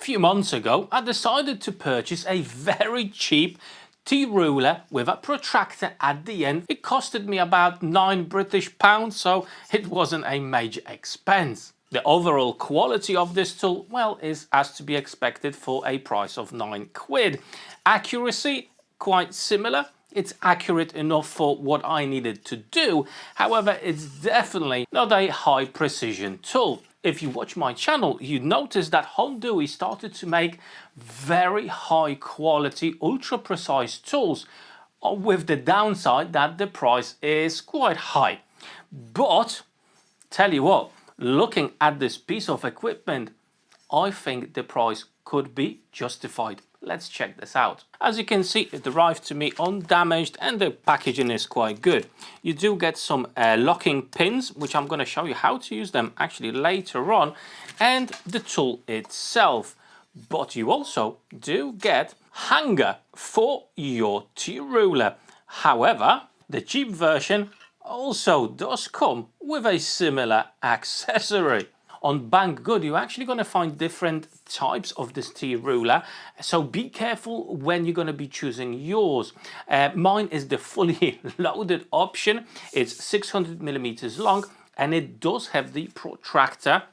few months ago, I decided to purchase a very cheap T-Ruler with a protractor at the end. It costed me about £9 British, so it wasn't a major expense. The overall quality of this tool, well, is as to be expected for a price of £9. Accuracy, quite similar. It's accurate enough for what I needed to do. However, it's definitely not a high precision tool. If you watch my channel, you notice that Hongdui started to make very high quality, ultra precise tools, with the downside that the price is quite high. But tell you what, looking at this piece of equipment, I think the price could be justified. Let's check this out. As you can see, it arrived to me undamaged and the packaging is quite good. You do get some locking pins, which I'm going to show you how to use them actually later on, and the tool itself. But you also do get hanger for your T-Ruler. However, the cheap version also does come with a similar accessory. On Banggood, you're actually going to find different types of this T-Ruler, so be careful when you're going to be choosing yours. Mine is the fully loaded option. It's 600mm long and it does have the protractor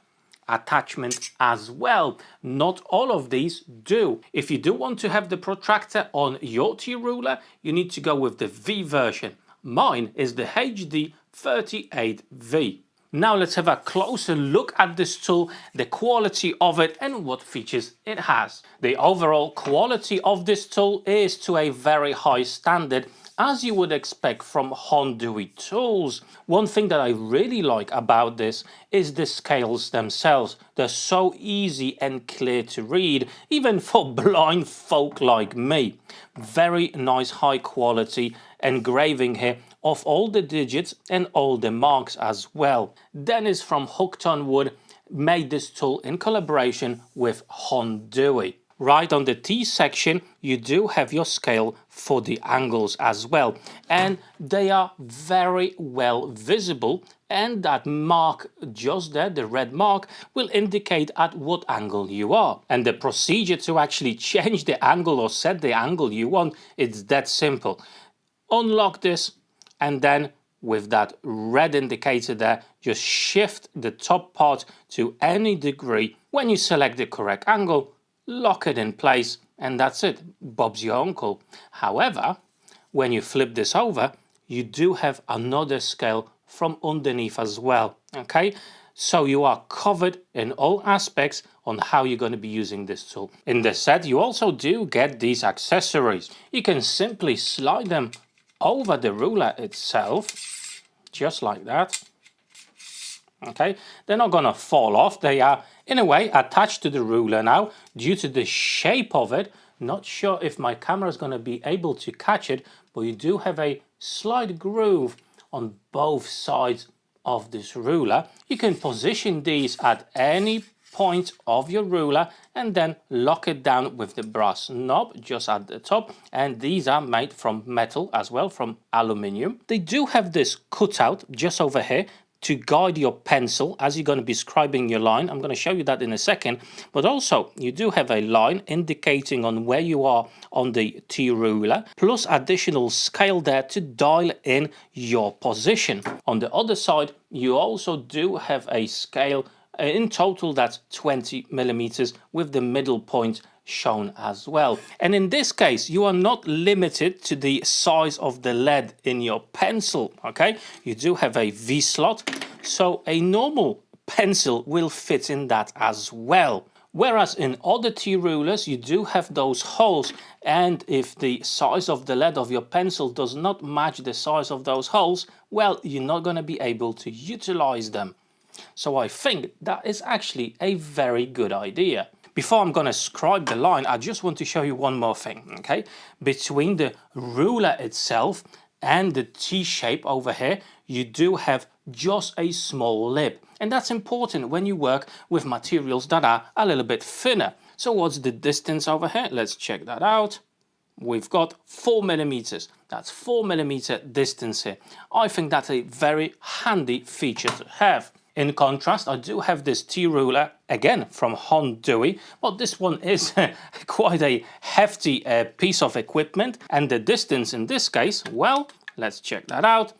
attachment as well. Not all of these do. If you do want to have the protractor on your T-Ruler, you need to go with the V version. Mine is the HD 38V. Now let's have a closer look at this tool, the quality of it and what features it has. The overall quality of this tool is to a very high standard, as you would expect from Hongdui tools. One thing that I really like about this is the scales themselves. They're so easy and clear to read, even for blind folk like me. Very nice high quality engraving here of all the digits and all the marks as well. Dennis from Hongdui Wood made this tool in collaboration with Hongdui. Right on the T section, you do have your scale for the angles as well, and they are very well visible, and that mark just there, the red mark, will indicate at what angle you are. And the procedure to actually change the angle or set the angle you want, it's that simple. Unlock this, and then with that red indicator there, just shift the top part to any degree. When you select the correct angle, lock it in place, and that's it. Bob's your uncle. However, when you flip this over, you do have another scale from underneath as well. Okay, so you are covered in all aspects on how you're going to be using this tool. In the set, you also do get these accessories. You can simply slide them over the ruler itself, just like that. Okay, they're not gonna fall off. They are in a way attached to the ruler now due to the shape of it. Not sure if my camera is going to be able to catch it, but you do have a slight groove on both sides of this ruler. You can position these at any point of your ruler and then lock it down with the brass knob just at the top, and these are made from metal as well, from aluminium. They do have this cutout just over here to guide your pencil as you're going to be scribing your line. I'm going to show you that in a second. But also you do have a line indicating on where you are on the T-Ruler, plus additional scale there to dial in your position. On the other side, you also do have a scale. In total, that's 20mm with the middle point shown as well. And in this case, you are not limited to the size of the lead in your pencil. Okay, you do have a V slot, so a normal pencil will fit in that as well. Whereas in other T-Rulers, you do have those holes, and if the size of the lead of your pencil does not match the size of those holes, well, you're not going to be able to utilize them. So I think that is actually a very good idea. Before I'm going to scribe the line, I just want to show you one more thing. Okay, between the ruler itself and the T shape over here, you do have just a small lip, and that's important when you work with materials that are a little bit thinner. So what's the distance over here? Let's check that out. We've got 4mm. That's 4mm distance here. I think that's a very handy feature to have. In contrast, I do have this T-Ruler, again from Hongdui, but this one is quite a hefty piece of equipment, and the distance in this case, well, let's check that out.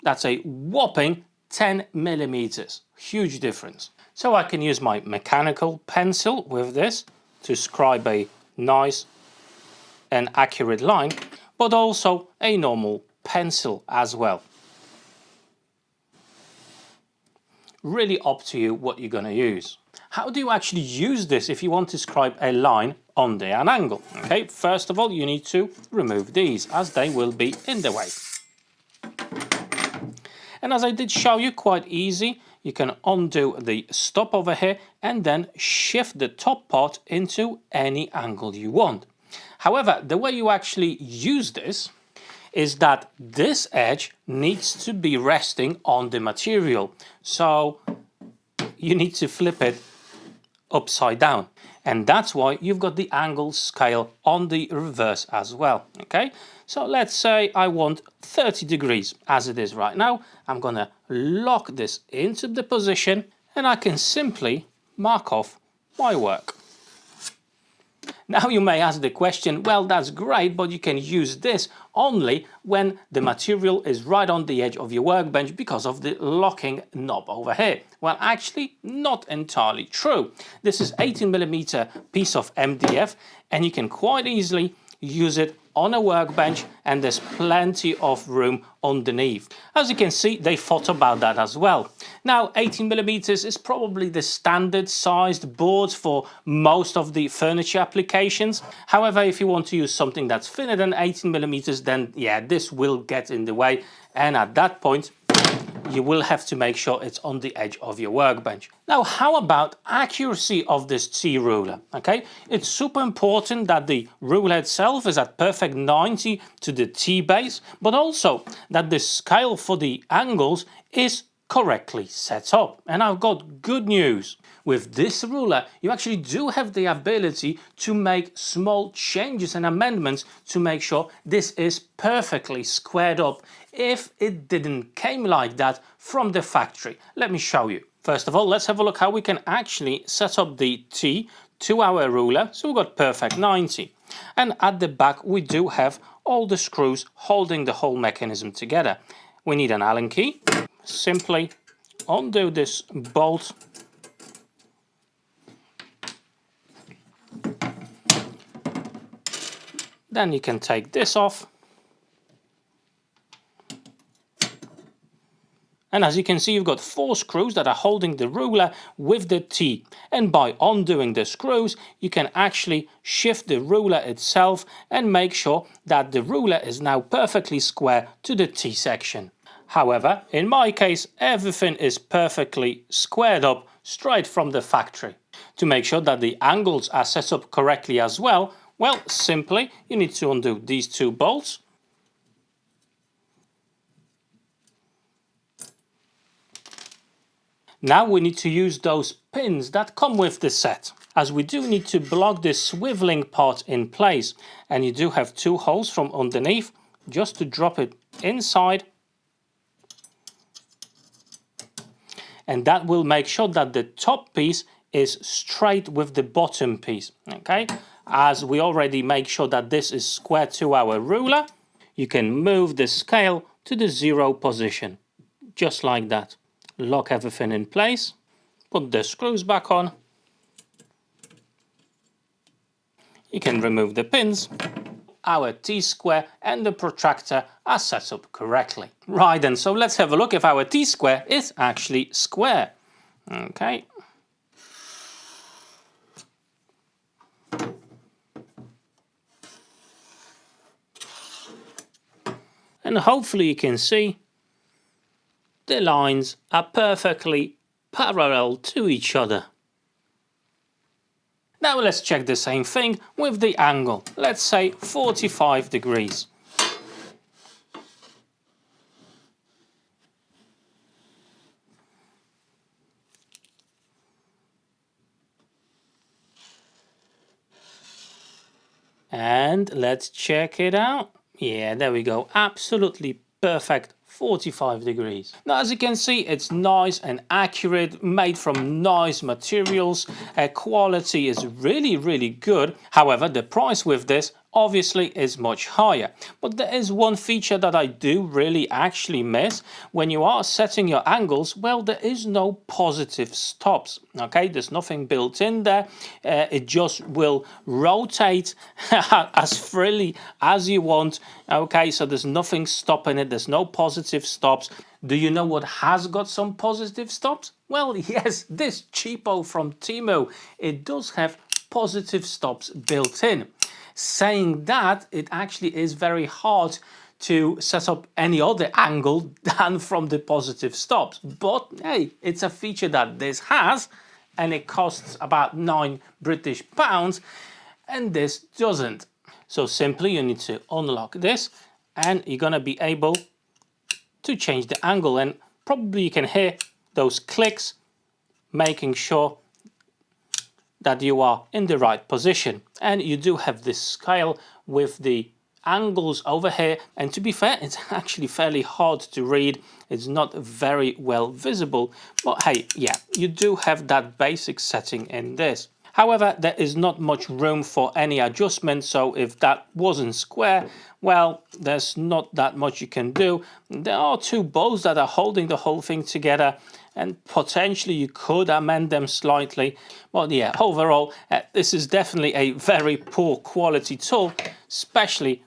That's a whopping 10 millimeters. Huge difference. So I can use my mechanical pencil with this to scribe a nice and accurate line, but also a normal pencil as well. Really up to you what you're going to use. How do you actually use this if you want to scribe a line under an angle? Okay, first of all, you need to remove these as they will be in the way. And as I did show you, quite easy, you can undo the stop over here and then shift the top part into any angle you want. However, the way you actually use this is that this edge needs to be resting on the material. So you need to flip it upside down. And that's why you've got the angle scale on the reverse as well. Okay, so let's say I want 30 degrees as it is right now. I'm gonna lock this into the position and I can simply mark off my work. Now you may ask the question, well, that's great, but you can use this only when the material is right on the edge of your workbench because of the locking knob over here. Well, actually, not entirely true. This is 18mm piece of MDF, and you can quite easily use it on a workbench, and there's plenty of room underneath. As you can see, they thought about that as well. Now 18mm is probably the standard sized board for most of the furniture applications. However, if you want to use something that's thinner than 18mm, then yeah, this will get in the way, and at that point you will have to make sure it's on the edge of your workbench. Now, how about accuracy of this T-Ruler? Okay, it's super important that the ruler itself is at perfect 90 to the T-base, but also that the scale for the angles is correctly set up. And I've got good news. With this ruler, you actually do have the ability to make small changes and amendments to make sure this is perfectly squared up if it didn't came like that from the factory. Let me show you. First of all, let's have a look how we can actually set up the T to our ruler. So we've got perfect 90. And at the back, we do have all the screws holding the whole mechanism together. We need an Allen key. Simply undo this bolt. Then you can take this off. And as you can see, you've got 4 screws that are holding the ruler with the T. And by undoing the screws, you can actually shift the ruler itself and make sure that the ruler is now perfectly square to the T section. However, in my case, everything is perfectly squared up straight from the factory. To make sure that the angles are set up correctly as well, well, simply you need to undo these 2 bolts. Now we need to use those pins that come with the set, as we do need to block this swiveling part in place, and you do have 2 holes from underneath just to drop it inside, and that will make sure that the top piece is straight with the bottom piece. Okay, as we already make sure that this is square to our ruler, you can move the scale to the 0 position, just like that. Lock everything in place, put the screws back on. You can remove the pins. Our T-square and the protractor are set up correctly. Right then, so let's have a look if our T-square is actually square. Okay. And hopefully you can see the lines are perfectly parallel to each other. Now let's check the same thing with the angle. Let's say 45 degrees. And let's check it out. Yeah, there we go. Absolutely perfect 45 degrees. Now, as you can see, it's nice and accurate, made from nice materials. Quality is really good. However, the price with this obviously is much higher. But there is one feature that I do really actually miss. When you are setting your angles, well, there is no positive stops. Okay, there's nothing built in there. It just will rotate as freely as you want. Okay, so there's nothing stopping it. There's no positive stops. Do you know what has got some positive stops? Well, yes, this cheapo from Temu. It does have positive stops built in. Saying that, it actually is very hard to set up any other angle than from the positive stops. But hey, it's a feature that this has, and it costs about £9 and this doesn't. So simply you need to unlock this and you're gonna be able to change the angle, and probably you can hear those clicks making sure that you are in the right position. And you do have this scale with the angles over here, and to be fair, it's actually fairly hard to read. It's not very well visible, but hey, yeah, you do have that basic setting in this. However, there is not much room for any adjustment, so if that wasn't square, well, there's not that much you can do. There are two bolts that are holding the whole thing together, and potentially you could amend them slightly. But yeah, overall, this is definitely a very poor quality tool, especially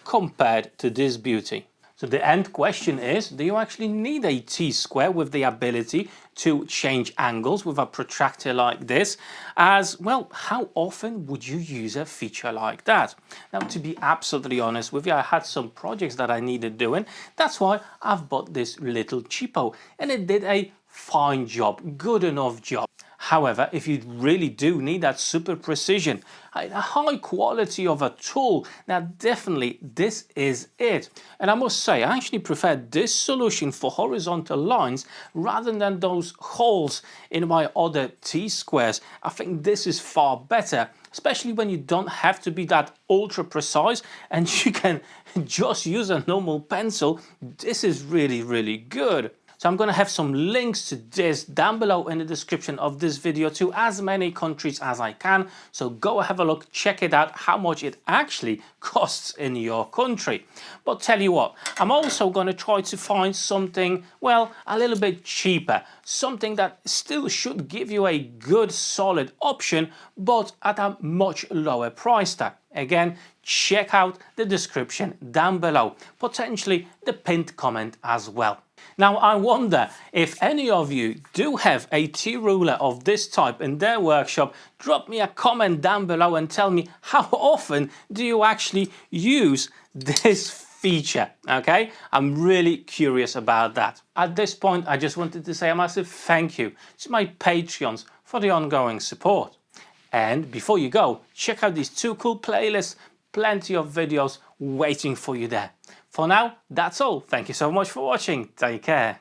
compared to this beauty. So the end question is, do you actually need a T-square with the ability to change angles with a protractor like this? As well, how often would you use a feature like that? Now, to be absolutely honest with you, I had some projects that I needed doing. That's why I've bought this little cheapo, and it did a fine job, good enough job. However, if you really do need that super precision, a high quality of a tool, now definitely this is it. And I must say, I actually prefer this solution for horizontal lines rather than those holes in my other T-squares. I think this is far better, especially when you don't have to be that ultra precise and you can just use a normal pencil. This is really good. So I'm going to have some links to this down below in the description of this video to as many countries as I can. So go have a look, check it out, how much it actually costs in your country. But tell you what, I'm also going to try to find something, well, a little bit cheaper. Something that still should give you a good solid option, but at a much lower price tag. Again, check out the description down below, potentially the pinned comment as well. Now, I wonder if any of you do have a T-ruler of this type in their workshop. Drop me a comment down below and tell me how often do you actually use this feature, okay? I'm really curious about that. At this point, I just wanted to say a massive thank you to my Patreons for the ongoing support. And before you go, check out these two cool playlists, plenty of videos waiting for you there. For now, that's all. Thank you so much for watching. Take care.